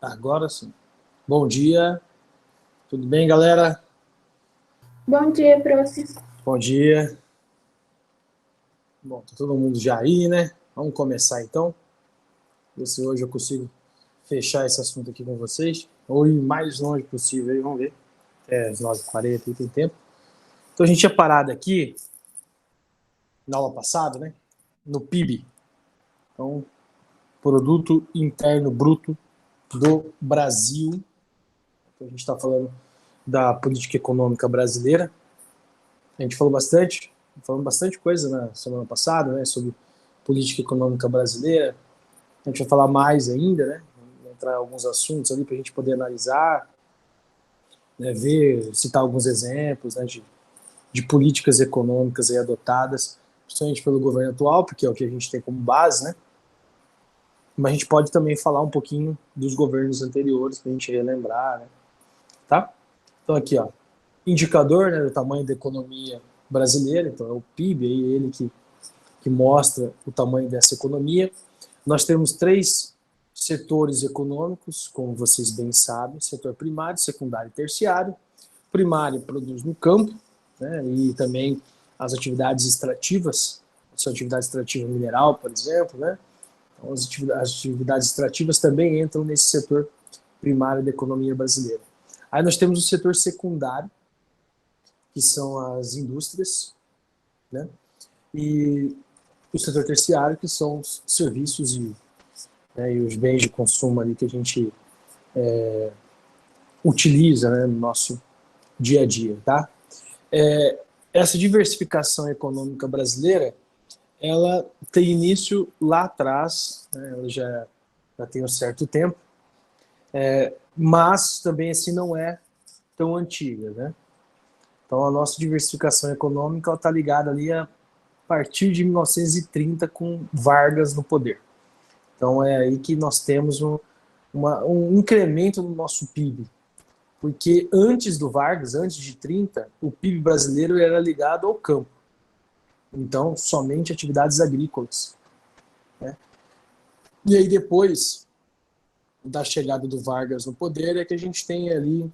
Agora sim. Bom dia. Tudo bem, galera? Bom dia, Procis. Bom dia. Bom, tá todo mundo já aí, né? Vamos começar então. Ver se hoje eu consigo fechar esse assunto aqui com vocês. Ou ir mais longe possível aí, vamos ver. É às 9h40 tem tempo. Então a gente tinha parado aqui na aula passada, né? No PIB. Então, Produto Interno Bruto do Brasil. Então, a gente está falando da política econômica brasileira. A gente falou bastante, falando bastante coisa na semana passada, né, sobre política econômica brasileira. A gente vai falar mais ainda, né, vai entrar alguns assuntos ali para a gente poder analisar, né, ver, citar alguns exemplos, né, de políticas econômicas aí adotadas, principalmente pelo governo atual, porque é o que a gente tem como base, né. Mas a gente pode também falar um pouquinho dos governos anteriores para a gente relembrar, né, tá? Então aqui, ó, indicador, né, do tamanho da economia brasileira, então é o PIB, aí ele que mostra o tamanho dessa economia. Nós temos três setores econômicos, como vocês bem sabem, setor primário, secundário e terciário. Primário produz no campo, né, e também as atividades extrativas, a atividade extrativa mineral, por exemplo, né, então, as atividades extrativas também entram nesse setor primário da economia brasileira. Aí nós temos o setor secundário, que são as indústrias, né, e o setor terciário, que são os serviços e os bens de consumo ali que a gente utiliza, né, no nosso dia a dia, tá? Essa diversificação econômica brasileira, ela tem início lá atrás, né, ela já tem um certo tempo, mas também assim não é tão antiga, né? Então a nossa diversificação econômica está ligada ali a partir de 1930 com Vargas no poder. Então é aí que nós temos um incremento no nosso PIB, porque antes do Vargas, antes de 30, o PIB brasileiro era ligado ao campo, então somente atividades agrícolas, né? E aí depois da chegada do Vargas no poder é que a gente tem ali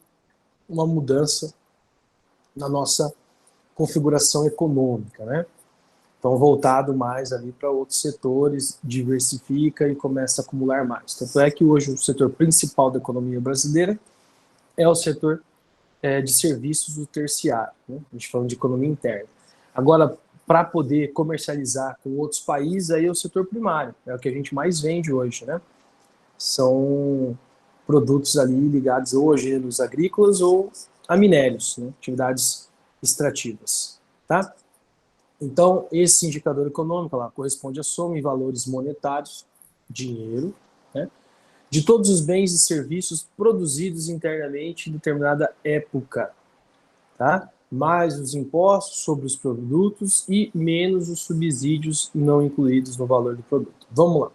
uma mudança na nossa configuração econômica, né? Então voltado mais ali para outros setores, diversifica e começa a acumular mais. Tanto é que hoje o setor principal da economia brasileira é o setor de serviços do terciário, né? A gente falando de economia interna. Agora, para poder comercializar com outros países, aí é o setor primário, é o que a gente mais vende hoje, né? São produtos ali ligados ou a gêneros agrícolas ou a minérios, né? Atividades extrativas, tá? Então, esse indicador econômico lá corresponde à soma em valores monetários, dinheiro, né, de todos os bens e serviços produzidos internamente em determinada época, tá? Mais os impostos sobre os produtos e menos os subsídios não incluídos no valor do produto. Vamos lá.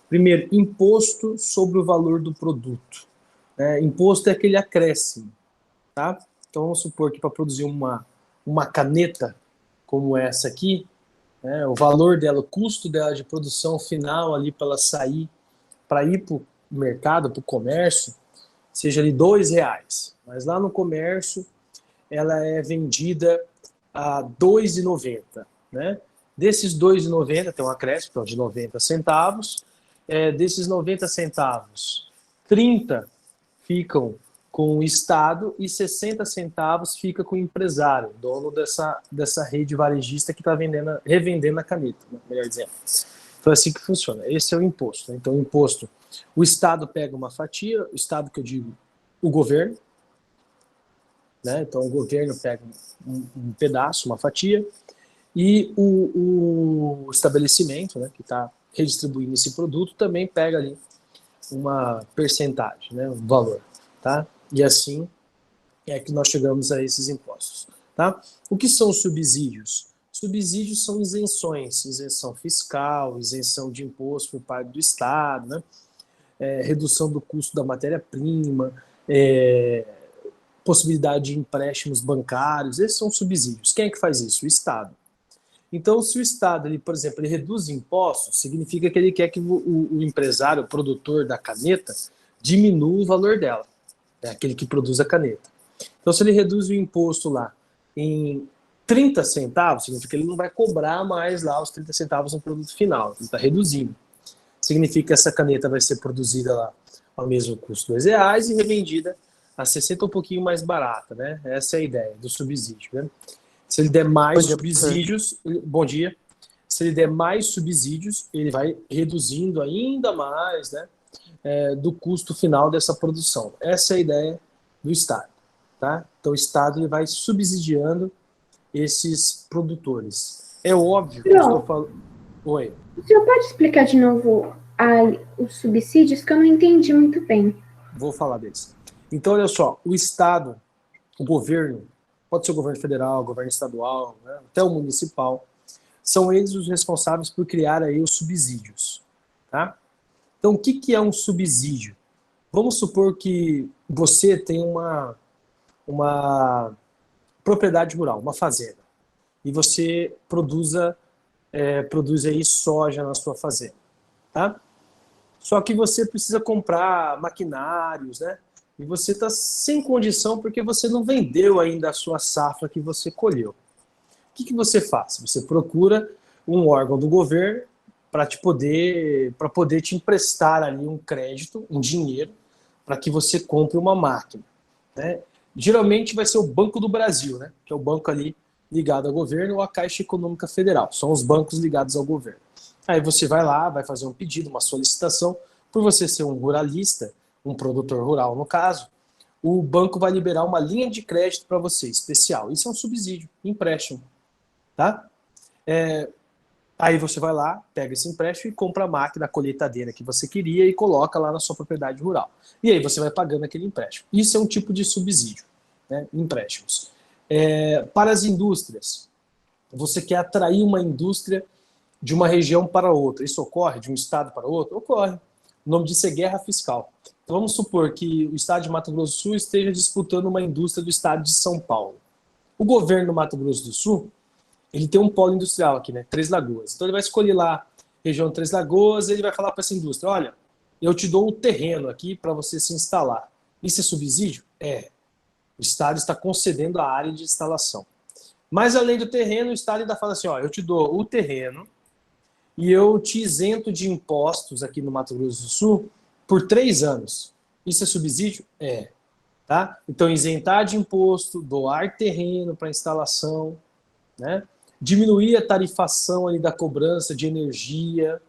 Primeiro, imposto sobre o valor do produto. Imposto é aquele acréscimo, tá? Então, vamos supor que para produzir uma caneta como essa aqui, o valor dela, o custo dela de produção final ali para ela sair, para ir para o mercado, para o comércio, seja ali R$ 2. Mas lá no comércio ela é vendida a R$ 2,90, né? Desses R$ 2,90 tem um acréscimo então, de 90 centavos. Desses 90 centavos, 30 ficam com o Estado e 60 centavos fica com o empresário, dono dessa rede varejista que está revendendo a caneta, né, melhor dizendo. Então é assim que funciona. Esse é o imposto. Então o imposto, o Estado pega uma fatia, o Estado que eu digo, o governo, né? Então o governo pega um pedaço, uma fatia, e o estabelecimento, né, que está redistribuindo esse produto também pega ali uma percentagem, né, um valor, tá? E assim é que nós chegamos a esses impostos, tá? O que são subsídios? Subsídios são isenções, isenção fiscal, isenção de imposto por parte do Estado, né? Redução do custo da matéria-prima, possibilidade de empréstimos bancários, esses são subsídios. Quem é que faz isso? O Estado. Então, se o Estado, ele, por exemplo, ele reduz impostos, significa que ele quer que o empresário, o produtor da caneta, diminua o valor dela. É aquele que produz a caneta. Então, se ele reduz o imposto lá em 30 centavos, significa que ele não vai cobrar mais lá os 30 centavos no produto final. Ele está reduzindo. Significa que essa caneta vai ser produzida lá ao mesmo custo, R$2, e revendida a 60 um pouquinho mais barata, né? Essa é a ideia do subsídio, né? Se ele der mais subsídios, bom dia. Se ele der mais subsídios, ele vai reduzindo ainda mais, né, do custo final dessa produção. Essa é a ideia do Estado, tá? Então o Estado ele vai subsidiando esses produtores. É óbvio que eu estou falando. Oi. O senhor pode explicar de novo os subsídios, que eu não entendi muito bem. Vou falar deles. Então, olha só, o Estado, o governo, pode ser o governo federal, o governo estadual, né, até o municipal, são eles os responsáveis por criar aí os subsídios, tá? Então, o que é um subsídio? Vamos supor que você tem uma propriedade rural, uma fazenda, e você produz aí soja na sua fazenda, tá? Só que você precisa comprar maquinários, né? E você está sem condição porque você não vendeu ainda a sua safra que você colheu. O que você faz? Você procura um órgão do governo para poder te emprestar ali um crédito, um dinheiro, para que você compre uma máquina, né? Geralmente vai ser o Banco do Brasil, né? Que é o banco ali ligado ao governo, ou a Caixa Econômica Federal. São os bancos ligados ao governo. Aí você vai lá, vai fazer um pedido, uma solicitação. Por você ser um ruralista, um produtor rural no caso, o banco vai liberar uma linha de crédito para você, especial. Isso é um subsídio, empréstimo, tá? Aí você vai lá, pega esse empréstimo e compra a máquina, a colheitadeira que você queria e coloca lá na sua propriedade rural. E aí você vai pagando aquele empréstimo. Isso é um tipo de subsídio, né? Empréstimos. Para as indústrias, você quer atrair uma indústria de uma região para outra. Isso ocorre de um estado para outro? Ocorre. O nome disso é guerra fiscal. Então vamos supor que o estado de Mato Grosso do Sul esteja disputando uma indústria do estado de São Paulo. O governo do Mato Grosso do Sul, ele tem um polo industrial aqui, né? Três Lagoas. Então ele vai escolher lá a região de Três Lagoas e ele vai falar para essa indústria, olha, eu te dou o terreno aqui para você se instalar. Isso é subsídio? É. O estado está concedendo a área de instalação. Mas além do terreno, o estado ainda fala assim, ó, eu te dou o terreno e eu te isento de impostos aqui no Mato Grosso do Sul por 3 anos. Isso é subsídio? É. Tá? Então, isentar de imposto, doar terreno para instalação, né? Diminuir a tarifação ali da cobrança de energia,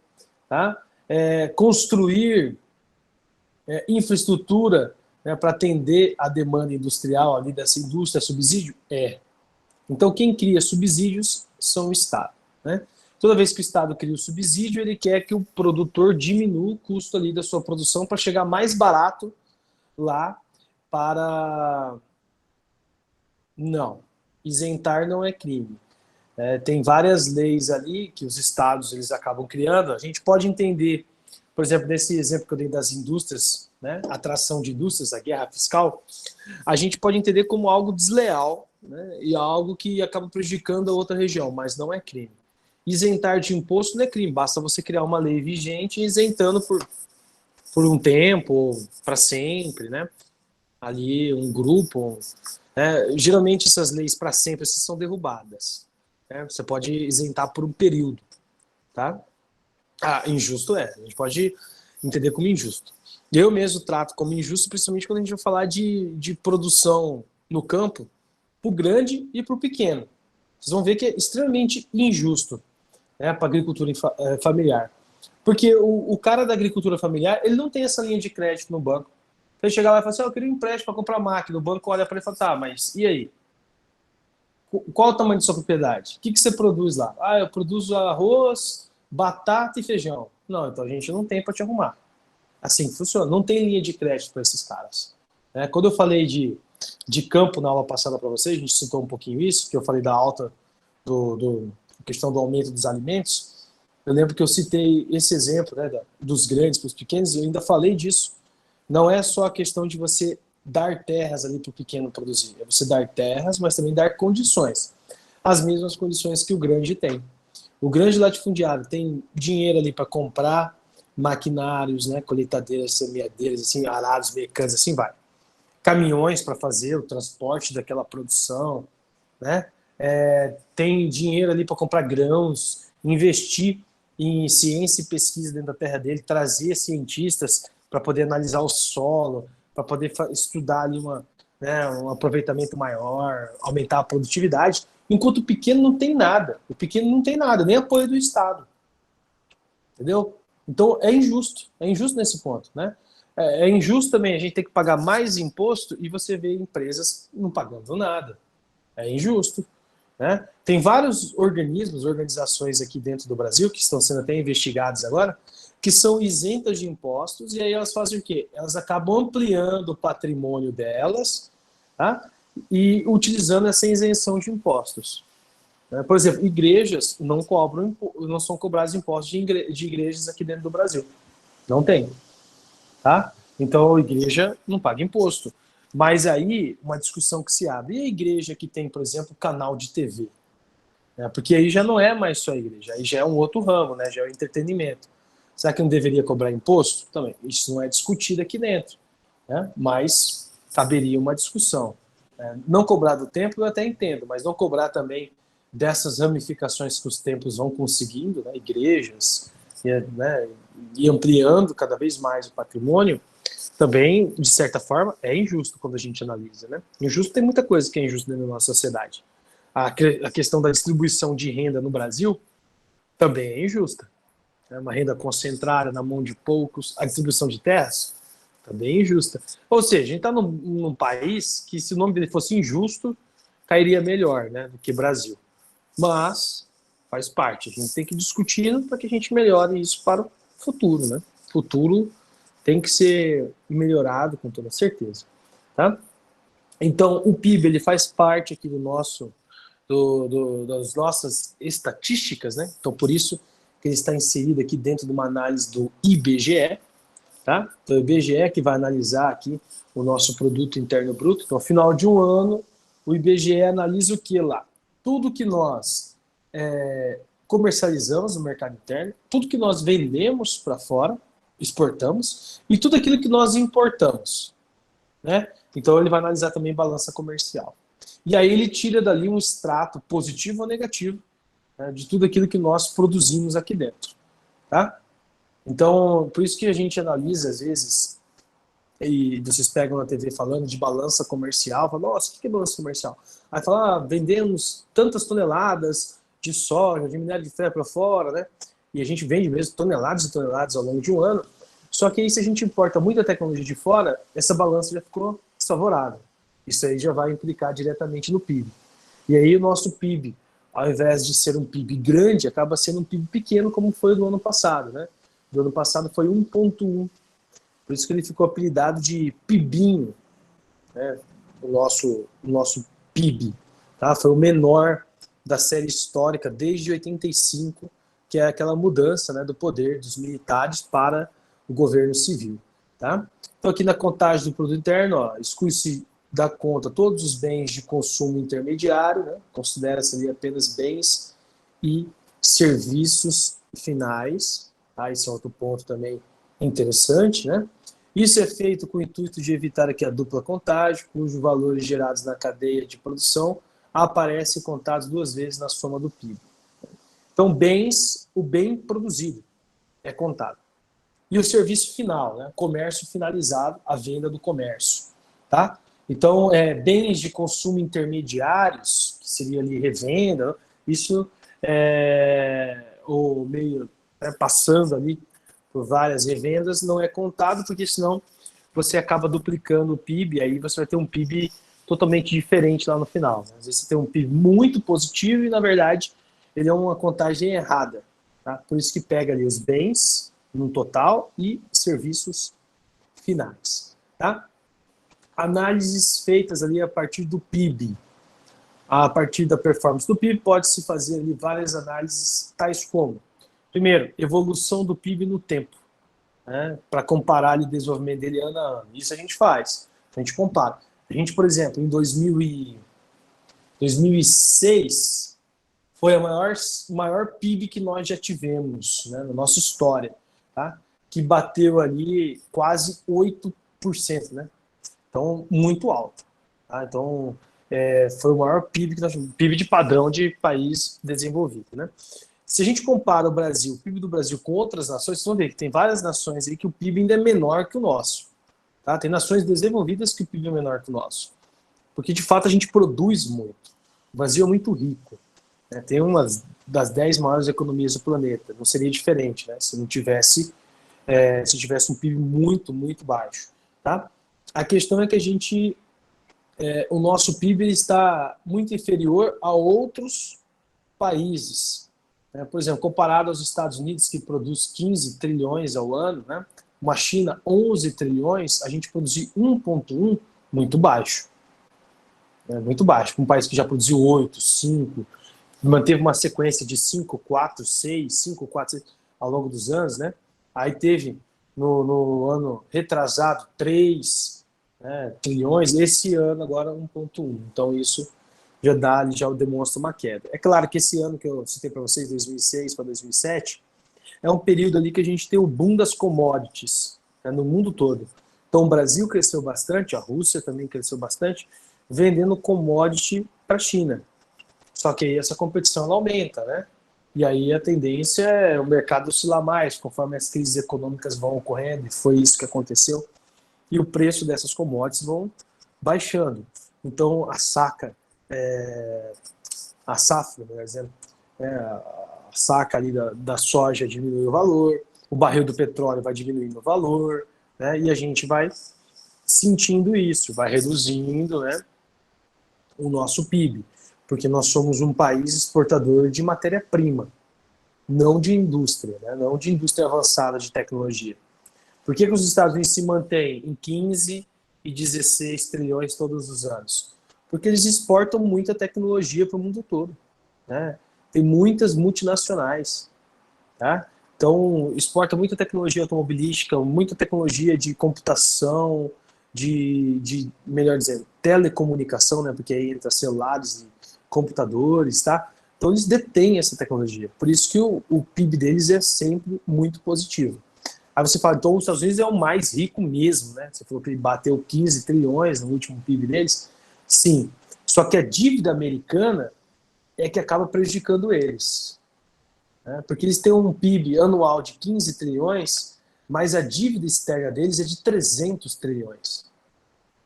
tá? Construir infraestrutura, né, para atender a demanda industrial ali dessa indústria, subsídio? É. Então, quem cria subsídios são o Estado, né? Toda vez que o Estado cria o subsídio, ele quer que o produtor diminua o custo ali da sua produção para chegar mais barato lá para... Não, isentar não é crime. Tem várias leis ali que os estados eles acabam criando. A gente pode entender, por exemplo, nesse exemplo que eu dei das indústrias, né, atração de indústrias, a guerra fiscal, a gente pode entender como algo desleal, né, e algo que acaba prejudicando a outra região, mas não é crime. Isentar de imposto não é crime, basta você criar uma lei vigente isentando por um tempo, ou para sempre, né? Ali um grupo. Geralmente essas leis para sempre são derrubadas. Né? Você pode isentar por um período. Tá? Injusto a gente pode entender como injusto. Eu mesmo trato como injusto, principalmente quando a gente vai falar de produção no campo, para o grande e para o pequeno. Vocês vão ver que é extremamente injusto, né, para a agricultura familiar. Porque o cara da agricultura familiar, ele não tem essa linha de crédito no banco. Ele chega lá e fala assim, eu queria um empréstimo para comprar máquina. O banco olha para ele e fala, tá, mas e aí? Qual o tamanho da sua propriedade? O que você produz lá? Eu produzo arroz, batata e feijão. Não, então a gente não tem para te arrumar. Assim funciona. Não tem linha de crédito para esses caras. Quando eu falei de campo na aula passada para vocês, a gente citou um pouquinho isso, que eu falei da alta questão do aumento dos alimentos. Eu lembro que eu citei esse exemplo, né, dos grandes para os pequenos, e eu ainda falei disso. Não é só a questão de você dar terras ali para o pequeno produzir. É você dar terras, mas também dar condições. As mesmas condições que o grande tem. O grande latifundiário tem dinheiro ali para comprar maquinários, né, colheitadeiras, semeadeiras, assim, arados, mecânicos, assim vai. Caminhões para fazer o transporte daquela produção, né? Tem dinheiro ali para comprar grãos, investir em ciência e pesquisa dentro da terra dele, trazer cientistas para poder analisar o solo, para poder estudar ali um aproveitamento maior, aumentar a produtividade, enquanto o pequeno não tem nada. O pequeno não tem nada, nem apoio do Estado. Entendeu? Então é injusto nesse ponto, né? É injusto também a gente ter que pagar mais imposto e você vê empresas não pagando nada. É injusto. Né? Tem vários organismos, organizações aqui dentro do Brasil, que estão sendo até investigados agora, que são isentas de impostos, e aí elas fazem o quê? Elas acabam ampliando o patrimônio delas, tá? E utilizando essa isenção de impostos. Por exemplo, igrejas não são cobrados impostos de igrejas aqui dentro do Brasil. Não tem. Tá? Então a igreja não paga imposto. Mas aí, uma discussão que se abre. E a igreja que tem, por exemplo, canal de TV? Porque aí já não é mais só a igreja, aí já é um outro ramo, né? Já é o entretenimento. Será que não deveria cobrar imposto? Também. Isso não é discutido aqui dentro. Né? Mas caberia uma discussão. Não cobrar do templo eu até entendo, mas não cobrar também dessas ramificações que os templos vão conseguindo, né? Igrejas, né? E ampliando cada vez mais o patrimônio, também, de certa forma, é injusto quando a gente analisa. Né? Injusto tem muita coisa que é injusto dentro da nossa sociedade. A questão da distribuição de renda no Brasil também é injusta. É uma renda concentrada na mão de poucos. A distribuição de terras também é injusta. Ou seja, a gente está num país que, se o nome dele fosse injusto, cairia melhor, né, do que Brasil. Mas faz parte. A gente tem que discutir para que a gente melhore isso para o futuro. Né? O futuro tem que ser melhorado com toda certeza. Tá? Então, o PIB ele faz parte aqui das nossas estatísticas, né? Então, por isso que ele está inserido aqui dentro de uma análise do IBGE, tá? Então, o IBGE que vai analisar aqui o nosso produto interno bruto. Então, ao final de um ano, o IBGE analisa o que lá? Tudo que nós comercializamos no mercado interno, tudo que nós vendemos para fora, exportamos, e tudo aquilo que nós importamos, né? Então, ele vai analisar também balança comercial. E aí ele tira dali um extrato positivo ou negativo, né, de tudo aquilo que nós produzimos aqui dentro. Tá? Então, por isso que a gente analisa, às vezes, e vocês pegam na TV falando de balança comercial, falam, nossa, o que é balança comercial? Aí fala, vendemos tantas toneladas de soja, de minério de ferro para fora, né? E a gente vende mesmo toneladas e toneladas ao longo de um ano. Só que aí, se a gente importa muita tecnologia de fora, essa balança já ficou desfavorável. Isso aí já vai implicar diretamente no PIB. E aí o nosso PIB, ao invés de ser um PIB grande, acaba sendo um PIB pequeno, como foi do ano passado. Né? Do ano passado foi 1,1. Por isso que ele ficou apelidado de PIBinho, né? o nosso PIB. Tá? Foi o menor da série histórica desde 85, que é aquela mudança, né, do poder dos militares para o governo civil. Tá? Então aqui na contagem do produto interno, exclui-se da conta todos os bens de consumo intermediário, né? Considera-se ali apenas bens e serviços finais. Tá? Esse é outro ponto também interessante. Né? Isso é feito com o intuito de evitar aqui a dupla contagem, cujos valores gerados na cadeia de produção aparecem contados duas vezes na soma do PIB. Então, bens, o bem produzido é contado. E o serviço final, né? Comércio finalizado, a venda do comércio. Tá? Então, bens de consumo intermediários, que seria ali revenda, isso o meio passando ali por várias revendas, não é contado, porque senão você acaba duplicando o PIB, aí você vai ter um PIB totalmente diferente lá no final. Né? Às vezes você tem um PIB muito positivo e, na verdade, ele é uma contagem errada. Tá? Por isso que pega ali os bens no total e serviços finais. Tá? Análises feitas ali a partir do PIB. A partir da performance do PIB, pode-se fazer ali várias análises, tais como, primeiro, evolução do PIB no tempo, né, para comparar ali o desenvolvimento dele ano a ano. Isso a gente faz, a gente compara. A gente, por exemplo, em 2006, foi o maior PIB que nós já tivemos, né, na nossa história. Tá? que bateu ali quase 8%, né? Então, muito alto. Tá? Então, foi o maior PIB, PIB de padrão de país desenvolvido, né? Se a gente compara o PIB do Brasil com outras nações, vocês vão ver que tem várias nações aí que o PIB ainda é menor que o nosso. Tá? Tem nações desenvolvidas que o PIB é menor que o nosso. Porque, de fato, a gente produz muito. O Brasil é muito rico. Né? Tem uma das 10 maiores economias do planeta. Não seria diferente, né? Se tivesse um PIB muito, muito baixo. Tá? A questão é que o nosso PIB está muito inferior a outros países. Por exemplo, comparado aos Estados Unidos, que produz 15 trilhões ao ano, né? Uma China, 11 trilhões, a gente produzir 1,1, muito baixo. Muito baixo. Um país que já produziu 8, 5, manteve uma sequência de 5, 4, 6, 5, 4, 6 ao longo dos anos, né? Aí teve, no ano retrasado, 3 trilhões, esse ano agora 1,1. Então isso já demonstra uma queda. É claro que esse ano que eu citei para vocês, 2006 para 2007, é um período ali que a gente tem o boom das commodities, né, no mundo todo. Então o Brasil cresceu bastante, a Rússia também cresceu bastante, vendendo commodity para a China. Só que aí essa competição ela aumenta, né? E aí a tendência é o mercado oscilar mais, conforme as crises econômicas vão ocorrendo, e foi isso que aconteceu, e o preço dessas commodities vão baixando. Então a safra, por exemplo, a saca ali da soja diminui o valor, o barril do petróleo vai diminuindo o valor, né, e a gente vai sentindo isso, vai reduzindo, né, o nosso PIB, porque nós somos um país exportador de matéria-prima, não de indústria, né, não de indústria avançada de tecnologia. Por que os Estados Unidos se mantêm em 15 e 16 trilhões todos os anos? Porque eles exportam muita tecnologia para o mundo todo. Né? Tem muitas multinacionais. Tá? Então, exporta muita tecnologia automobilística, muita tecnologia de computação, melhor dizendo, telecomunicação, né? Porque aí entra celulares e computadores. Tá? Então, eles detêm essa tecnologia. Por isso que o PIB deles é sempre muito positivo. Aí você fala, então os Estados Unidos é o mais rico mesmo, né? Você falou que ele bateu 15 trilhões no último PIB deles. Sim. Só que a dívida americana é que acaba prejudicando eles. Né? Porque eles têm um PIB anual de 15 trilhões, mas a dívida externa deles é de 300 trilhões.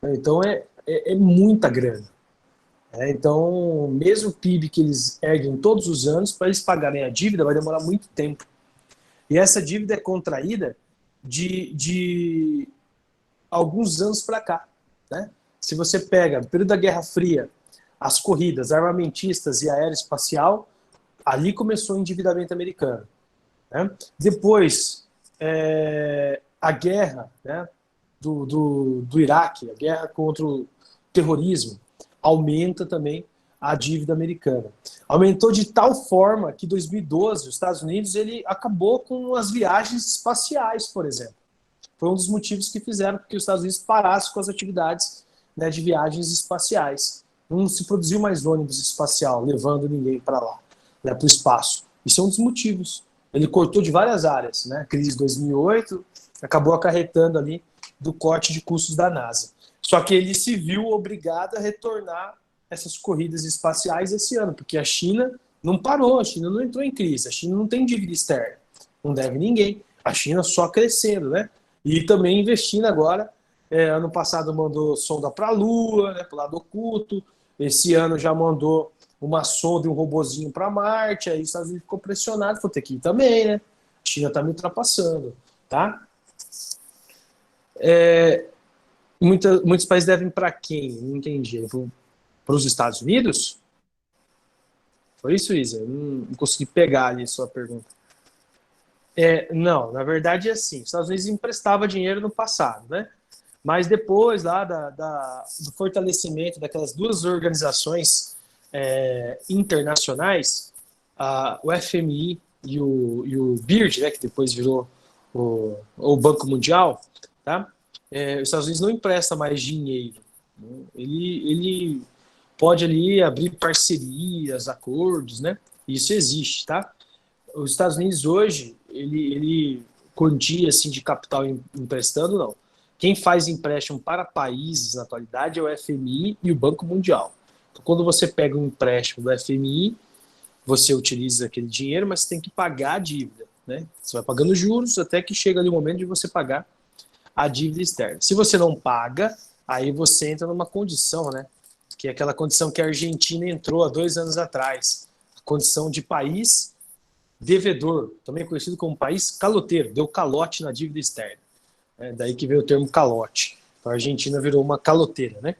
Então é muita grana. Então, mesmo o PIB que eles erguem todos os anos, para eles pagarem a dívida vai demorar muito tempo. E essa dívida é contraída de alguns anos para cá. Né? Se você pega no período da Guerra Fria, as corridas armamentistas e aeroespacial, ali começou o endividamento americano. Né? Depois, a guerra, né, do Iraque, a guerra contra o terrorismo, aumenta também a dívida americana. Aumentou de tal forma que em 2012 os Estados Unidos ele acabou com as viagens espaciais, por exemplo. Foi um dos motivos que fizeram que os Estados Unidos parassem com as atividades, né, de viagens espaciais. Não se produziu mais ônibus espacial levando ninguém para lá, né, para o espaço. Isso é um dos motivos. Ele cortou de várias áreas. Né? A crise de 2008 acabou acarretando ali do corte de custos da NASA. Só que ele se viu obrigado a retornar essas corridas espaciais esse ano, porque a China não parou, a China não entrou em crise, a China não tem dívida externa, não deve ninguém, a China só crescendo, né? E também investindo agora, ano passado mandou sonda para a Lua, né, para o lado oculto, esse ano já mandou uma sonda e um robozinho para Marte, aí os Estados Unidos ficou pressionado, vou ter que ir também, né? A China está me ultrapassando, tá? Muitos países devem para quem? Não entendi. Para os Estados Unidos? Foi isso, Isa? Eu não consegui pegar ali a sua pergunta. Não, na verdade é assim. Os Estados Unidos emprestava dinheiro no passado, né? Mas depois lá do fortalecimento daquelas duas organizações internacionais, o FMI e o BIRD, né, que depois virou o Banco Mundial, tá? Os Estados Unidos não empresta mais dinheiro. Né? Ele pode ali abrir parcerias, acordos, né? Isso existe, tá? Os Estados Unidos hoje, ele quantia assim, de capital emprestando, não. Quem faz empréstimo para países na atualidade é o FMI e o Banco Mundial. Então, quando você pega um empréstimo do FMI, você utiliza aquele dinheiro, mas você tem que pagar a dívida, né? Você vai pagando juros até que chega ali o momento de você pagar a dívida externa. Se você não paga, aí você entra numa condição, né? Que é aquela condição que a Argentina entrou há 2 anos atrás. A condição de país devedor, também conhecido como país caloteiro, deu calote na dívida externa. Daí que veio o termo calote. Então, a Argentina virou uma caloteira, né?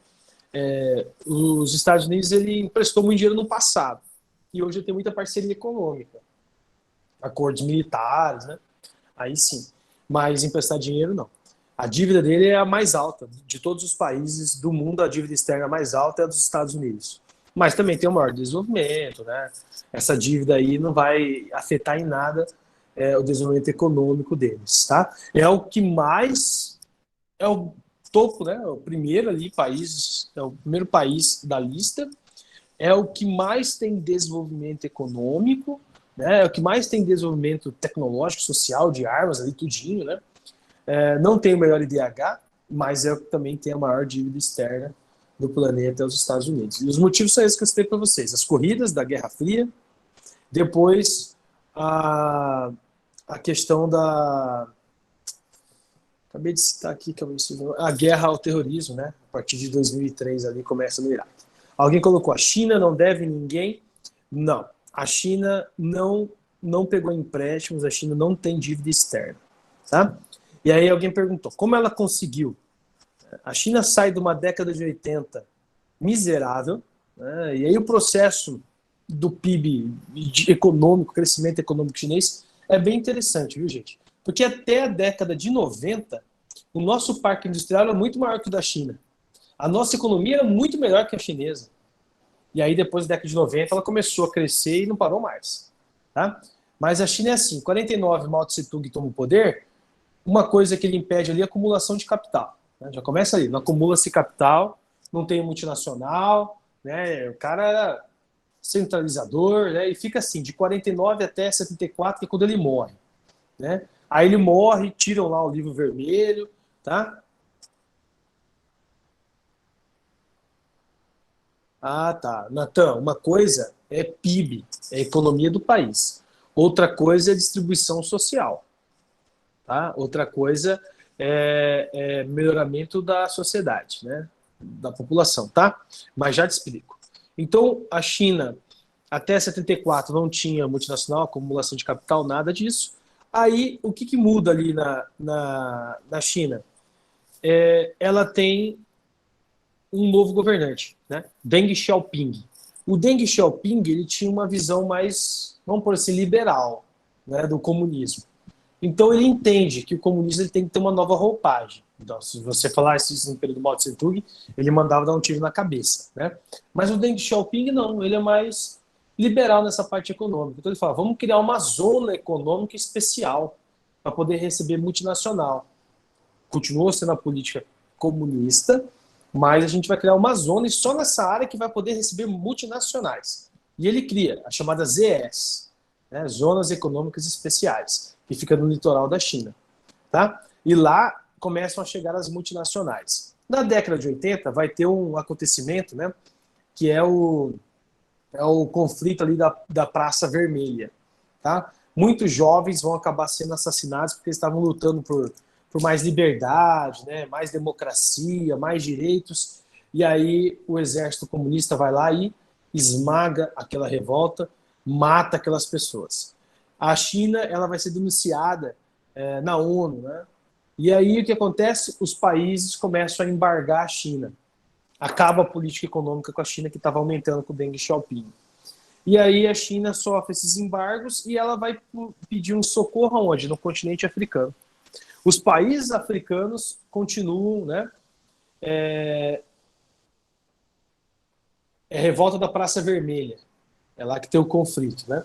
Os Estados Unidos ele emprestou muito dinheiro no passado e hoje tem muita parceria econômica, acordos militares, né? Aí sim, mas emprestar dinheiro não. A dívida dele é a mais alta de todos os países do mundo. A dívida externa mais alta é a dos Estados Unidos, mas também tem o maior desenvolvimento, né? Essa dívida aí não vai afetar em nada o desenvolvimento econômico deles, tá? É o que mais é o topo, né? O primeiro ali país, é o primeiro país da lista, é o que mais tem desenvolvimento econômico, né? É o que mais tem desenvolvimento tecnológico, social, de armas ali tudinho, né? Não tem o melhor IDH, mas é o que também tem a maior dívida externa do planeta, é os Estados Unidos. E os motivos são esses que eu citei para vocês: as corridas da Guerra Fria, depois a questão da... Acabei de citar aqui, a guerra ao terrorismo, né? A partir de 2003 ali começa no Iraque. Alguém colocou: a China não deve ninguém? Não. A China não pegou empréstimos, a China não tem dívida externa, tá? E aí alguém perguntou, como ela conseguiu? A China sai de uma década de 80 miserável, né? E aí o processo do PIB econômico, crescimento econômico chinês, é bem interessante, viu, gente? Porque até a década de 90, o nosso parque industrial era muito maior que o da China. A nossa economia era muito melhor que a chinesa. E aí, depois da década de 90, ela começou a crescer e não parou mais. Tá? Mas a China é assim: em 49, Mao Tse-tung toma o poder, uma coisa que ele impede ali é a acumulação de capital. Né? Já começa ali: não acumula-se capital, não tem multinacional, né? O cara era centralizador, né? E fica assim, de 49 até 74, que é quando ele morre. Né? Aí ele morre, tiram lá o livro vermelho, tá? Ah, tá. Natan, uma coisa é PIB, é a economia do país. Outra coisa é distribuição social, tá? Outra coisa é melhoramento da sociedade, né? Da população, tá? Mas já te explico. Então, a China, até 74, não tinha multinacional, acumulação de capital, nada disso. Aí, o que muda ali na China? Ela tem um novo governante, né? Deng Xiaoping. O Deng Xiaoping ele tinha uma visão mais, vamos por assim, liberal, né, do comunismo. Então ele entende que o comunismo ele tem que ter uma nova roupagem. Então, se você falar isso no período do Mao Tse-tung, ele mandava dar um tiro na cabeça, né? Mas o Deng Xiaoping não, ele é mais liberal nessa parte econômica. Então ele fala: vamos criar uma zona econômica especial para poder receber multinacional. Continuou sendo a política comunista, mas a gente vai criar uma zona e só nessa área que vai poder receber multinacionais. E ele cria as chamadas ZES, né, Zonas Econômicas Especiais, que fica no litoral da China. Tá? E lá começam a chegar as multinacionais. Na década de 80 vai ter um acontecimento, né, que é o conflito ali da Praça Vermelha. Tá? Muitos jovens vão acabar sendo assassinados porque eles estavam lutando por mais liberdade, né, mais democracia, mais direitos, e aí o exército comunista vai lá e esmaga aquela revolta, mata aquelas pessoas. A China ela vai ser denunciada na ONU, né? E aí o que acontece? Os países começam a embargar a China. Acaba a política econômica com a China, que estava aumentando com o Deng Xiaoping. E aí a China sofre esses embargos e ela vai pedir um socorro aonde? No continente africano. Os países africanos continuam, né? Revolta da Praça Vermelha. É lá que tem o conflito, né?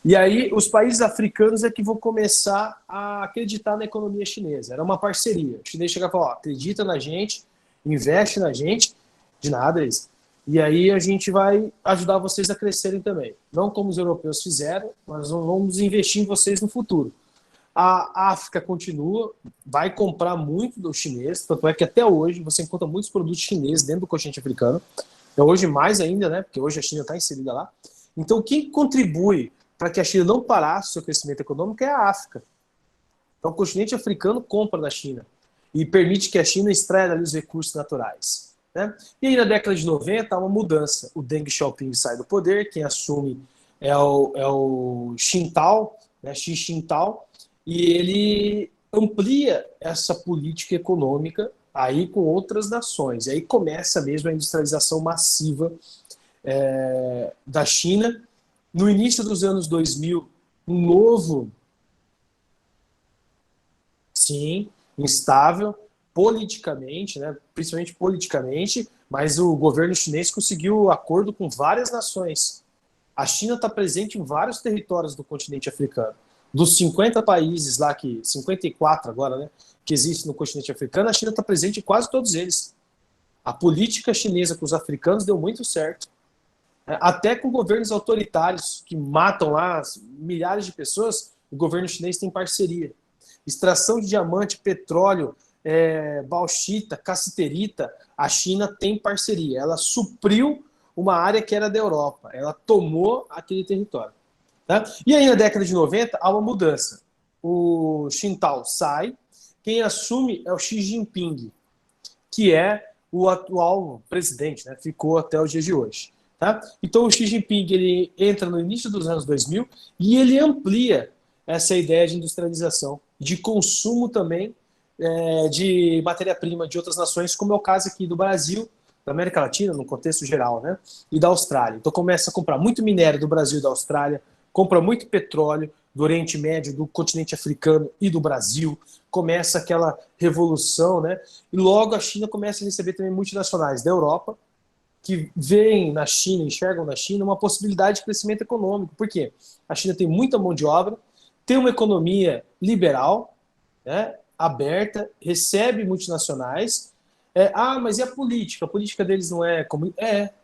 E aí os países africanos é que vão começar a acreditar na economia chinesa. Era uma parceria. O chinês chega e fala: ó, acredita na gente, investe na gente, de nada isso. E aí a gente vai ajudar vocês a crescerem também. Não como os europeus fizeram, mas vamos investir em vocês no futuro. A África continua, vai comprar muito do chinês, tanto é que até hoje você encontra muitos produtos chineses dentro do continente africano. É hoje mais ainda, né? Porque hoje a China está inserida lá. Então, quem contribui para que a China não parasse o seu crescimento econômico é a África. Então, o continente africano compra da China e permite que a China extraia dali os recursos naturais. Né? E aí, na década de 90, há uma mudança. O Deng Xiaoping sai do poder, quem assume é o Xintao, né? Xi Jinping, e ele amplia essa política econômica aí com outras nações. E aí começa mesmo a industrialização massiva da China. No início dos anos 2000, um novo, sim, instável, politicamente, né, principalmente politicamente, mas o governo chinês conseguiu acordo com várias nações. A China está presente em vários territórios do continente africano. Dos 50 países lá, 54 agora, né, que existem no continente africano, a China está presente em quase todos eles. A política chinesa com os africanos deu muito certo. Até com governos autoritários que matam lá milhares de pessoas, o governo chinês tem parceria. Extração de diamante, petróleo, bauxita, cassiterita, a China tem parceria. Ela supriu uma área que era da Europa. Ela tomou aquele território. Tá? E aí, na década de 90, há uma mudança. O Xintao sai, quem assume é o Xi Jinping, que é o atual presidente, né? Ficou até os dias de hoje. Tá? Então, o Xi Jinping ele entra no início dos anos 2000 e ele amplia essa ideia de industrialização, de consumo também de matéria-prima de outras nações, como é o caso aqui do Brasil, da América Latina, no contexto geral, né? E da Austrália. Então, começa a comprar muito minério do Brasil e da Austrália, compra muito petróleo do Oriente Médio, do continente africano e do Brasil, começa aquela revolução, né? E logo a China começa a receber também multinacionais da Europa, que veem na China, enxergam na China uma possibilidade de crescimento econômico. Por quê? A China tem muita mão de obra, tem uma economia liberal, né, aberta, recebe multinacionais. Mas e a política? A política deles não é como...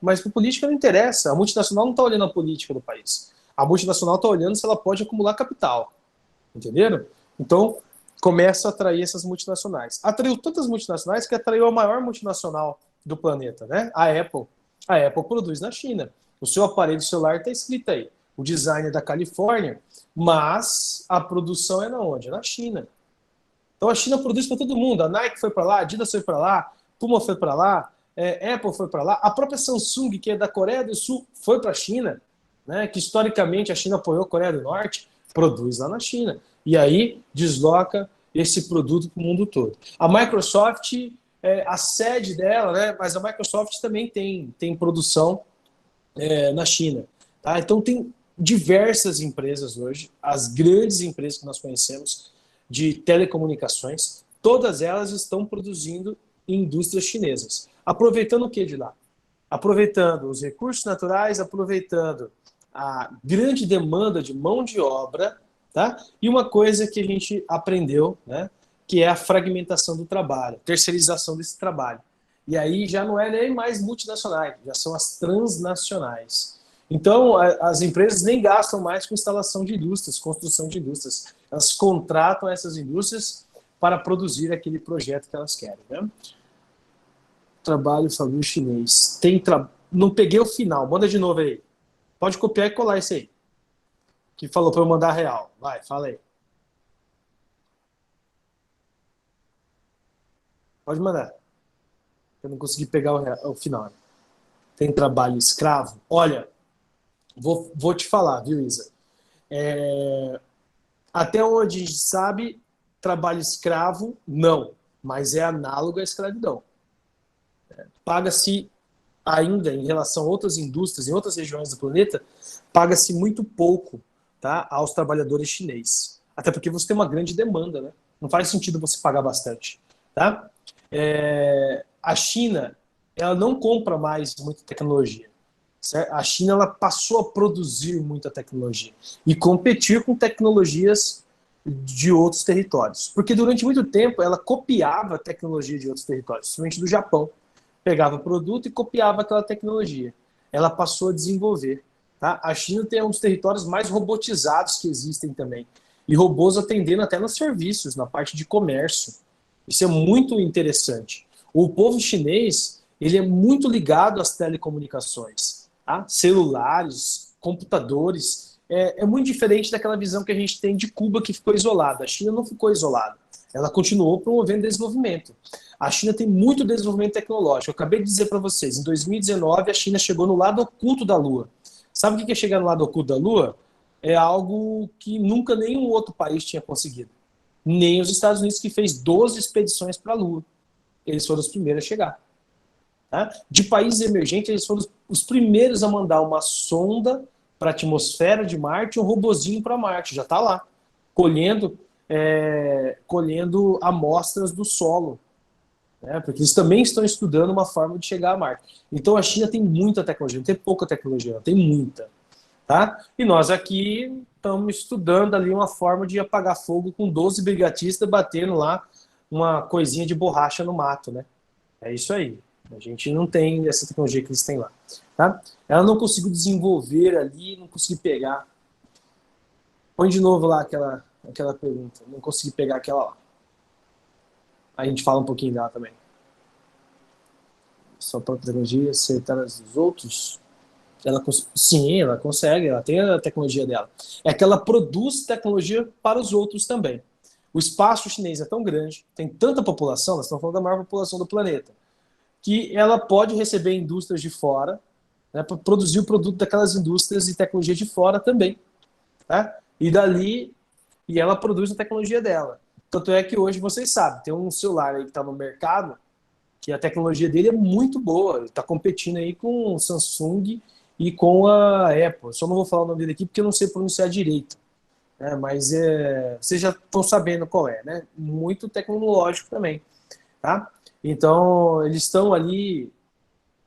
mas a política não interessa. A multinacional não está olhando a política do país. A multinacional está olhando se ela pode acumular capital. Entenderam? Então, começa a atrair essas multinacionais. Atraiu tantas multinacionais que atraiu a maior multinacional do planeta, né? A Apple. A Apple produz na China. O seu aparelho celular está escrito aí. O design é da Califórnia, mas a produção é na onde? Na China. Então a China produz para todo mundo. A Nike foi para lá, a Adidas foi para lá, Puma foi para lá, Apple foi para lá. A própria Samsung, que é da Coreia do Sul, foi para a China, né? Que historicamente a China apoiou a Coreia do Norte, produz lá na China. E aí desloca esse produto para o mundo todo. A Microsoft, a sede dela, né? Mas a Microsoft também tem produção na China. Tá? Então tem diversas empresas hoje, as grandes empresas que nós conhecemos de telecomunicações, todas elas estão produzindo em indústrias chinesas. Aproveitando o que de lá? Aproveitando os recursos naturais, aproveitando a grande demanda de mão de obra, tá? E uma coisa que a gente aprendeu, né? Que é a fragmentação do trabalho, terceirização desse trabalho. E aí já não é nem mais multinacionais, já são as transnacionais. Então, as empresas nem gastam mais com instalação de indústrias, construção de indústrias. Elas contratam essas indústrias para produzir aquele projeto que elas querem. Né? Trabalho fabril chinês. Não peguei o final, manda de novo aí. Pode copiar e colar isso aí. Que falou para eu mandar real. Vai, fala aí. Pode mandar. Eu não consegui pegar o final. Tem trabalho escravo? Olha, vou te falar, viu, Isa? Até onde a gente sabe, trabalho escravo, não. Mas é análogo à escravidão. Paga-se ainda, em relação a outras indústrias, em outras regiões do planeta, paga-se muito pouco, tá, aos trabalhadores chineses. Até porque você tem uma grande demanda, né? Não faz sentido você pagar bastante. Tá? A China, ela não compra mais muita tecnologia. Certo? A China ela passou a produzir muita tecnologia e competir com tecnologias de outros territórios. Porque durante muito tempo ela copiava a tecnologia de outros territórios, principalmente do Japão. Pegava o produto e copiava aquela tecnologia. Ela passou a desenvolver. Tá? A China tem um dos territórios mais robotizados que existem também. e robôs atendendo até nos serviços, na parte de comércio. Isso é muito interessante. O povo chinês, ele é muito ligado às telecomunicações, tá? Celulares, computadores. É muito diferente daquela visão que a gente tem de Cuba, que ficou isolada. A China não ficou isolada. Ela continuou promovendo desenvolvimento. A China tem muito desenvolvimento tecnológico. Eu acabei de dizer para vocês, em 2019 a China chegou no lado oculto da Lua. Sabe o que é chegar no lado oculto da Lua? É algo que nunca nenhum outro país tinha conseguido. Nem os Estados Unidos, que fez 12 expedições para a Lua. Eles foram os primeiros a chegar. Tá? De países emergentes, eles foram os primeiros a mandar uma sonda para a atmosfera de Marte e um robozinho para Marte. Já está lá, colhendo amostras do solo. Né? Porque eles também estão estudando uma forma de chegar a Marte. Então a China tem muita tecnologia, não tem pouca tecnologia, ela tem muita. Tá? E nós aqui estamos estudando ali uma forma de apagar fogo com 12 brigatistas batendo lá uma coisinha de borracha no mato, né? É isso aí. A gente não tem essa tecnologia que eles têm lá. Tá? Ela não conseguiu desenvolver ali, não conseguiu pegar. Põe de novo lá aquela pergunta. Não consegui pegar aquela lá. Aí a gente fala um pouquinho dela também. Sua própria tecnologia, acertar as dos outros. Sim, ela consegue, ela tem a tecnologia dela. É que ela produz tecnologia para os outros também. O espaço chinês é tão grande, tem tanta população, nós estamos falando da maior população do planeta, que ela pode receber indústrias de fora, né, para produzir o produto daquelas indústrias e tecnologia de fora também. Tá? E dali, e ela produz a tecnologia dela. Tanto é que hoje, vocês sabem, tem um celular aí que está no mercado, que a tecnologia dele é muito boa, ele está competindo aí com o Samsung e com a Apple. Só não vou falar o nome dele aqui porque eu não sei pronunciar direito. Mas vocês já estão sabendo qual é, né? Muito tecnológico também. Tá? Então, eles estão ali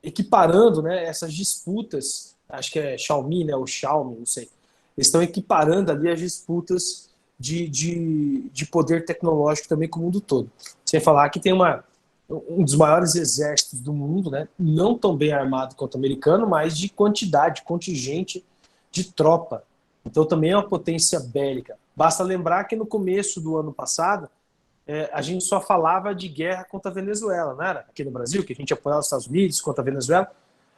equiparando, né, essas disputas, acho que é Xiaomi, né, ou Xiaomi, não sei. Eles estão equiparando ali as disputas de poder tecnológico também com o mundo todo. Sem falar que tem um dos maiores exércitos do mundo, né, não tão bem armado quanto o americano, mas de quantidade, contingente de tropa. Então também é uma potência bélica. Basta lembrar que no começo do ano passado, a gente só falava de guerra contra a Venezuela, não era? Aqui no Brasil, que a gente apoiava os Estados Unidos contra a Venezuela.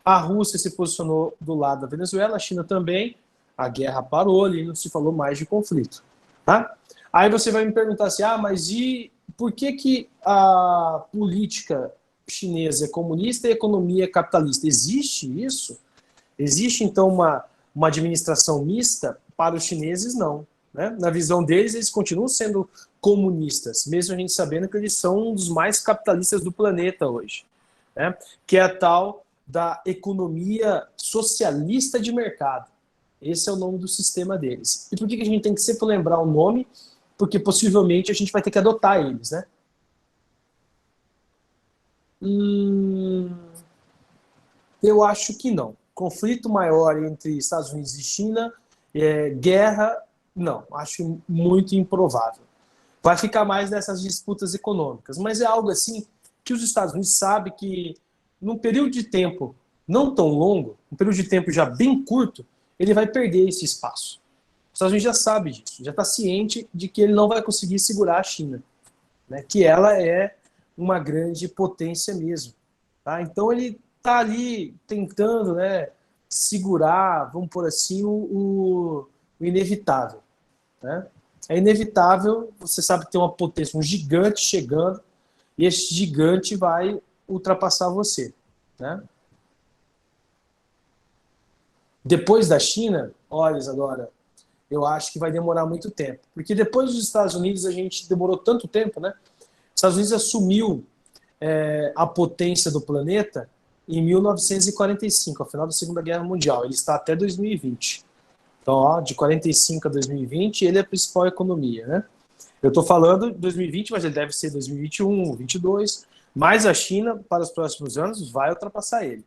A Rússia se posicionou do lado da Venezuela, a China também. A guerra parou ali, não se falou mais de conflito. Tá? Aí você vai me perguntar assim, mas e por que a política chinesa é comunista e a economia é capitalista? Existe isso? Existe, então, uma administração mista? Para os chineses, não. Né? Na visão deles, eles continuam sendo comunistas, mesmo a gente sabendo que eles são um dos mais capitalistas do planeta hoje. Né? Que é a tal da economia socialista de mercado. Esse é o nome do sistema deles. E por que a gente tem que sempre lembrar o nome? Porque possivelmente a gente vai ter que adotar eles, né? Eu acho que não. Conflito maior entre Estados Unidos e China, guerra, não. Acho muito improvável. Vai ficar mais nessas disputas econômicas. Mas é algo assim que os Estados Unidos sabem que, num período de tempo não tão longo, um período de tempo já bem curto, ele vai perder esse espaço. Os Estados Unidos já sabe disso, já está ciente de que ele não vai conseguir segurar a China, né? Que ela é uma grande potência mesmo. Tá? Então ele está ali tentando, né, segurar, vamos por assim, o inevitável. Né? É inevitável, você sabe que tem uma potência, um gigante chegando, e esse gigante vai ultrapassar você. Né? Depois da China, olha, Isadora, eu acho que vai demorar muito tempo. Porque depois dos Estados Unidos, a gente demorou tanto tempo, né? Os Estados Unidos assumiu a potência do planeta em 1945, ao final da Segunda Guerra Mundial. Ele está até 2020. Então, ó, de 45 a 2020, ele é a principal economia, né? Eu estou falando de 2020, mas ele deve ser 2021, 2022. Mas a China, para os próximos anos, vai ultrapassar ele.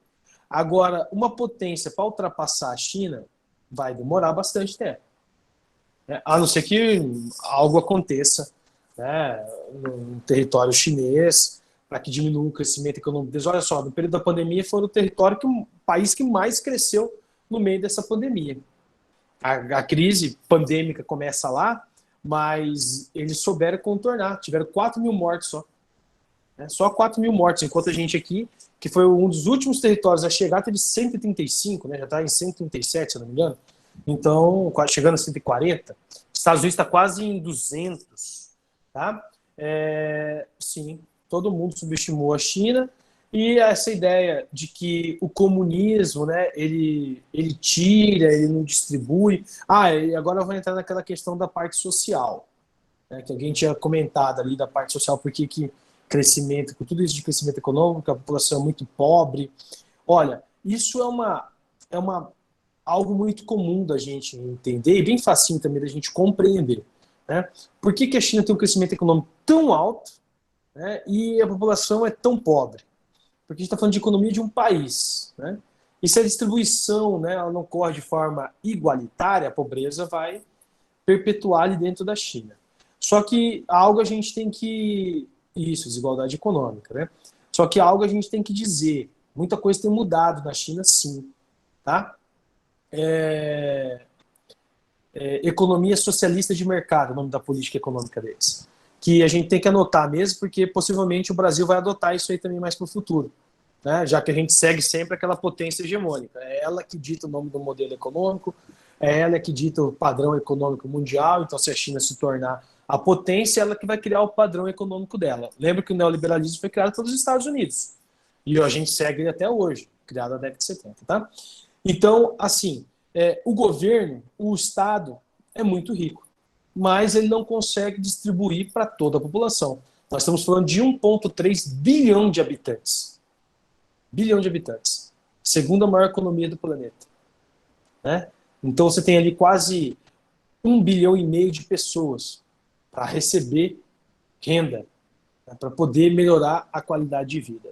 Agora, uma potência para ultrapassar a China vai demorar bastante tempo. A não ser que algo aconteça, né, no território chinês, para que diminua o crescimento econômico deles. Olha só, no período da pandemia foi o país que mais cresceu no meio dessa pandemia. A crise pandêmica começa lá, mas eles souberam contornar, tiveram 4 mil mortes só. Né? Só 4 mil mortes, enquanto a gente aqui, que foi um dos últimos territórios a chegar, teve 135, né? Já está em 137, se não me engano. Então, chegando a 140. Os Estados Unidos está quase em 200. Tá? Sim, todo mundo subestimou a China, e essa ideia de que o comunismo, né, ele tira, ele não distribui. E agora eu vou entrar naquela questão da parte social, né, que alguém tinha comentado ali da parte social, porque que crescimento, com tudo isso de crescimento econômico, a população é muito pobre. Olha, isso é algo muito comum da gente entender, e bem facinho também da gente compreender. Né? Por que a China tem um crescimento econômico tão alto, né, e a população é tão pobre? Porque a gente está falando de economia de um país. Né? E se a distribuição, né, ela não ocorre de forma igualitária, a pobreza vai perpetuar ali dentro da China. Só que algo a gente tem que... Isso, desigualdade econômica. Né? Só que algo a gente tem que dizer. Muita coisa tem mudado na China, sim. Tá? Economia socialista de mercado, o nome da política econômica deles. Que a gente tem que anotar mesmo, porque possivelmente o Brasil vai adotar isso aí também mais para o futuro. Né? Já que a gente segue sempre aquela potência hegemônica. É ela que dita o nome do modelo econômico, é ela que dita o padrão econômico mundial. Então, se a China se tornar a potência, ela que vai criar o padrão econômico dela. Lembra que o neoliberalismo foi criado pelos Estados Unidos. E a gente segue ele até hoje, criado na década de 70. Tá? Então, assim, o governo, o Estado, é muito rico, mas ele não consegue distribuir para toda a população. Nós estamos falando de 1,3 bilhão de habitantes. Bilhão de habitantes. Segunda maior economia do planeta. Né? Então você tem ali quase 1,5 bilhão de pessoas para receber renda, né, para poder melhorar a qualidade de vida.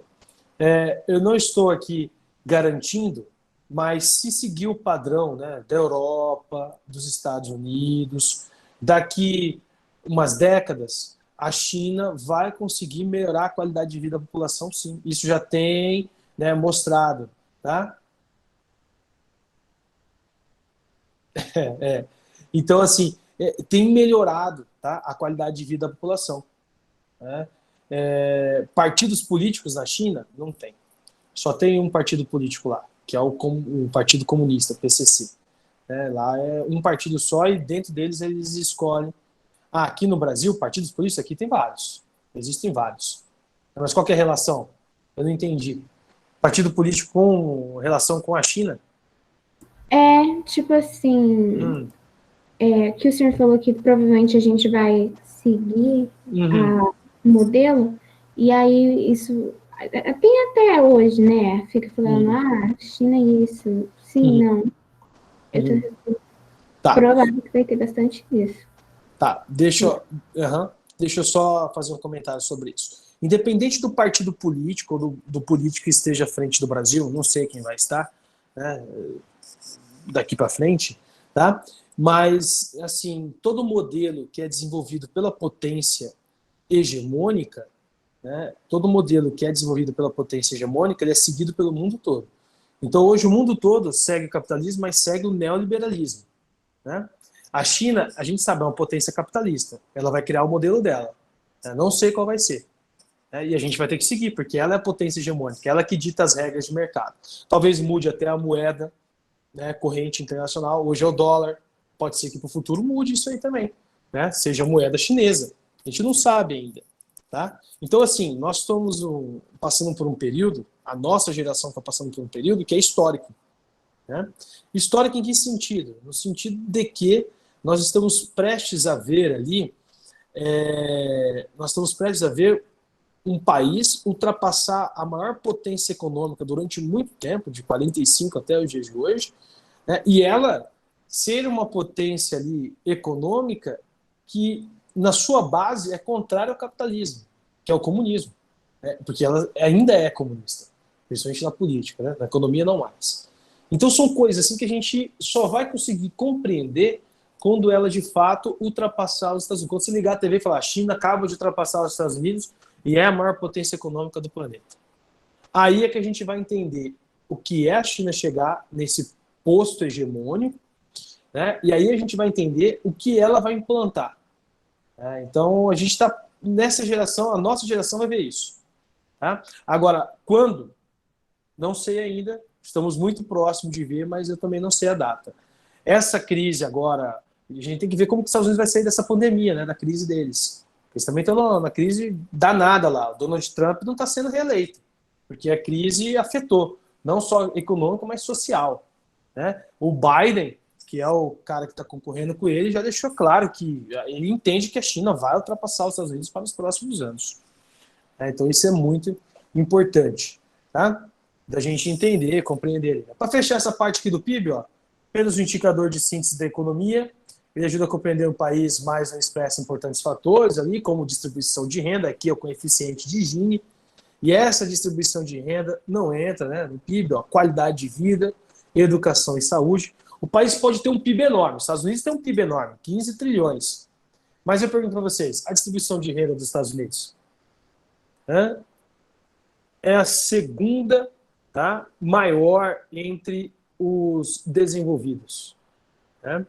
Eu não estou aqui garantindo, mas se seguir o padrão, né, da Europa, dos Estados Unidos, daqui umas décadas, a China vai conseguir melhorar a qualidade de vida da população, sim. Isso já tem, né, mostrado. Tá? Então, assim, tem melhorado, tá, a qualidade de vida da população. Né? Partidos políticos na China? Não tem. Só tem um partido político lá, que é o Partido Comunista, PCC. Lá é um partido só, e dentro deles eles escolhem. Aqui no Brasil, partidos políticos aqui tem vários. Existem vários. Mas qual que é a relação? Eu não entendi. Partido político com relação com a China? Tipo assim, que o senhor falou que provavelmente a gente vai seguir o modelo, e aí isso tem até hoje, né? Fica falando, China é isso. Sim, não. Eu tô provável que vai ter bastante disso. Tá, deixa eu só fazer um comentário sobre isso. Independente do partido político ou do político que esteja à frente do Brasil, não sei quem vai estar, né, daqui para frente, tá? Mas, assim, todo modelo que é desenvolvido pela potência hegemônica, né, todo modelo que é desenvolvido pela potência hegemônica, ele é seguido pelo mundo todo. Então, hoje, o mundo todo segue o capitalismo, mas segue o neoliberalismo. Né? A China, a gente sabe, é uma potência capitalista. Ela vai criar o modelo dela. Não sei qual vai ser. E a gente vai ter que seguir, porque ela é a potência hegemônica, ela que dita as regras de mercado. Talvez mude até a moeda, né, corrente internacional. Hoje é o dólar. Pode ser que para o futuro mude isso aí também. Né? Seja a moeda chinesa. A gente não sabe ainda. Tá? Então, assim, nós estamos passando por um período, a nossa geração está passando por um período que é histórico. Né? Histórico em que sentido? No sentido de que nós estamos prestes a ver ali, um país ultrapassar a maior potência econômica durante muito tempo, de 45 até os dias de hoje, né? E ela ser uma potência ali econômica que, na sua base, é contrária ao capitalismo, que é o comunismo, né? Porque ela ainda é comunista, principalmente na política, né? Na economia não mais. Então são coisas assim que a gente só vai conseguir compreender quando ela de fato ultrapassar os Estados Unidos. Quando você ligar a TV e falar, a China acaba de ultrapassar os Estados Unidos e é a maior potência econômica do planeta. Aí é que a gente vai entender o que é a China chegar nesse posto hegemônico, né? E aí a gente vai entender o que ela vai implantar. Então, a gente está nessa geração, a nossa geração vai ver isso. Tá? Agora, quando? Não sei ainda, estamos muito próximos de ver, mas eu também não sei a data. Essa crise agora, a gente tem que ver como que os Estados Unidos vai sair dessa pandemia, né, da crise deles. Eles também estão na crise danada lá. O Donald Trump não está sendo reeleito, porque a crise afetou, não só econômica, mas social. Né? O Biden, que é o cara que está concorrendo com ele, já deixou claro que ele entende que a China vai ultrapassar os Estados Unidos para os próximos anos. Então isso é muito importante, tá? Da gente entender, compreender. Para fechar essa parte aqui do PIB, ó, pelos indicador de síntese da economia, ele ajuda a compreender o país, mas não expressa importantes fatores ali, como distribuição de renda, aqui é o coeficiente de Gini, e essa distribuição de renda não entra, né, no PIB, ó, qualidade de vida, educação e saúde. O país pode ter um PIB enorme, os Estados Unidos tem um PIB enorme, 15 trilhões. Mas eu pergunto para vocês, a distribuição de renda dos Estados Unidos é a segunda, tá, maior entre os desenvolvidos. Né?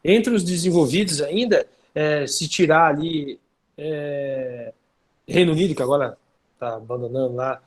Entre os desenvolvidos ainda, se tirar ali Reino Unido, que agora está abandonando lá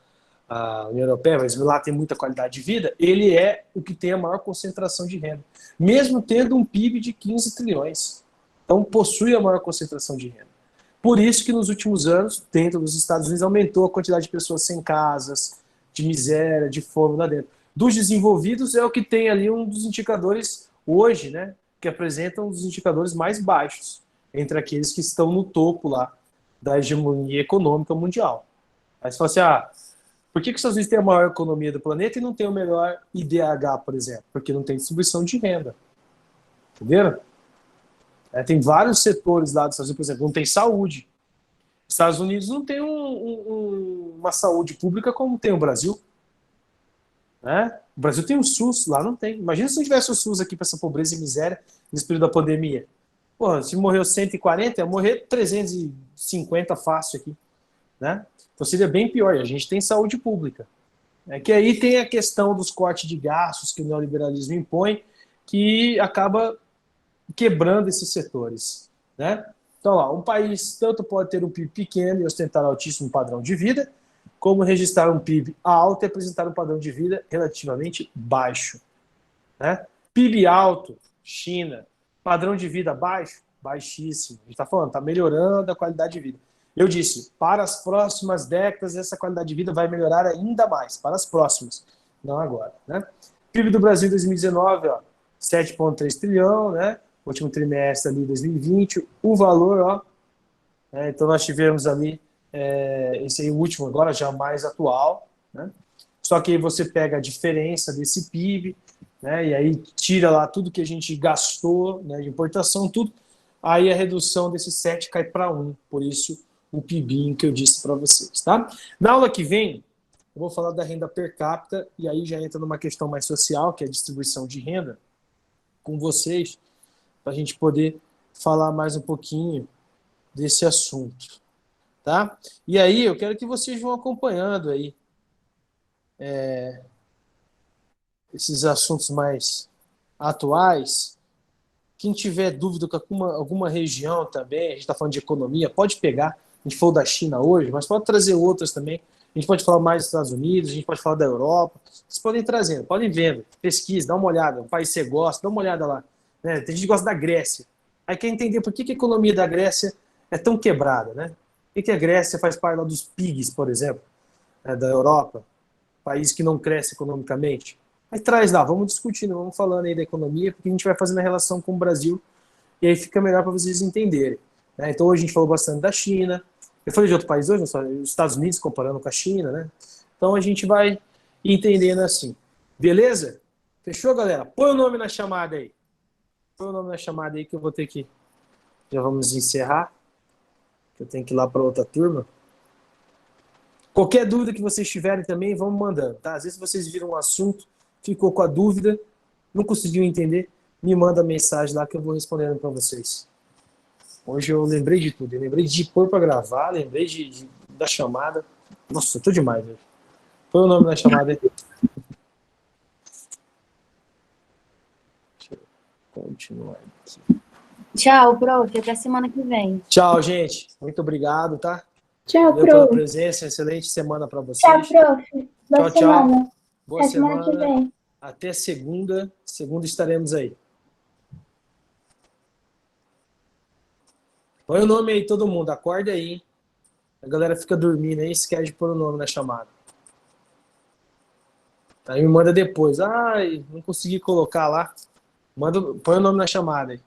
a União Europeia, mas lá tem muita qualidade de vida, ele é o que tem a maior concentração de renda, mesmo tendo um PIB de 15 trilhões. Então, possui a maior concentração de renda. Por isso que nos últimos anos, dentro dos Estados Unidos, aumentou a quantidade de pessoas sem casas, de miséria, de fome lá dentro. Dos desenvolvidos é o que tem ali um dos indicadores hoje, né, que apresentam os indicadores mais baixos entre aqueles que estão no topo lá da hegemonia econômica mundial. Aí você fala assim, por que os Estados Unidos têm a maior economia do planeta e não tem o melhor IDH, por exemplo? Porque não tem distribuição de renda. Entenderam? Tem vários setores lá dos Estados Unidos, por exemplo, não tem saúde. Os Estados Unidos não tem uma saúde pública como tem o Brasil. Né? O Brasil tem o SUS, lá não tem. Imagina se não tivesse o SUS aqui para essa pobreza e miséria nesse período da pandemia. Pô, se morreu 140, ia morrer 350 fácil aqui. Né? Então seria bem pior. E a gente tem saúde pública. Que aí tem a questão dos cortes de gastos que o neoliberalismo impõe, que acaba quebrando esses setores. Né? Então, lá, um país tanto pode ter um PIB pequeno e ostentar altíssimo padrão de vida, como registrar um PIB alto e apresentar um padrão de vida relativamente baixo. Né? PIB alto, China. Padrão de vida baixo, baixíssimo. A gente está falando, está melhorando a qualidade de vida. Eu disse, para as próximas décadas, essa qualidade de vida vai melhorar ainda mais, para as próximas, não agora. Né? PIB do Brasil em 2019, 7,3 trilhão, né? Último trimestre ali, 2020, o valor, então nós tivemos ali, esse aí o último agora, já mais atual, né? Só que aí você pega a diferença desse PIB, né? E aí tira lá tudo que a gente gastou, né, de importação, tudo, aí a redução desse 7 cai para 1, por isso o PIB que eu disse para vocês, tá? Na aula que vem, eu vou falar da renda per capita, e aí já entra numa questão mais social, que é a distribuição de renda, com vocês, para a gente poder falar mais um pouquinho desse assunto, tá? E aí eu quero que vocês vão acompanhando aí esses assuntos mais atuais. Quem tiver dúvida com alguma região também, a gente está falando de economia, pode pegar, a gente falou da China hoje, mas pode trazer outras também. A gente pode falar mais dos Estados Unidos, a gente pode falar da Europa. Vocês podem ir trazendo, podem vendo, pesquisa, dá uma olhada, um país que você gosta, dá uma olhada lá. Né? Tem gente que gosta da Grécia. Aí quer entender por que a economia da Grécia é tão quebrada, né? Por que a Grécia faz parte lá dos PIGs, por exemplo, da Europa, país que não cresce economicamente? Aí traz lá, vamos discutindo, vamos falando aí da economia, porque a gente vai fazendo a relação com o Brasil, e aí fica melhor para vocês entenderem. Né? Então hoje a gente falou bastante da China, eu falei de outro país hoje, os Estados Unidos comparando com a China, né? Então a gente vai entendendo assim. Beleza? Fechou, galera? Põe o nome na chamada aí. Põe o nome na chamada aí que eu vou ter que... Já vamos encerrar. Eu tenho que ir lá para outra turma. Qualquer dúvida que vocês tiverem também, vamos mandando, tá? Às vezes vocês viram um assunto, ficou com a dúvida, não conseguiu entender, me manda mensagem lá que eu vou respondendo para vocês. Hoje eu lembrei de tudo, eu lembrei de pôr para gravar, lembrei da chamada. Nossa, eu tô demais, velho. Põe o nome na chamada aí. Deixa eu continuar aqui. Tchau, prof. Até semana que vem. Tchau, gente. Muito obrigado, tá? Tchau, Valeu pela prof. presença. Excelente semana para Tchau, vocês. prof. Boa Tchau, tchau. semana. Boa Até semana que semana. vem. Até segunda. Segunda estaremos aí. Põe o nome aí, todo mundo. Acorda aí, hein? A galera fica dormindo aí, esquece de pôr o nome na chamada. Aí me manda depois. Ai, não consegui colocar lá. Põe o nome na chamada aí.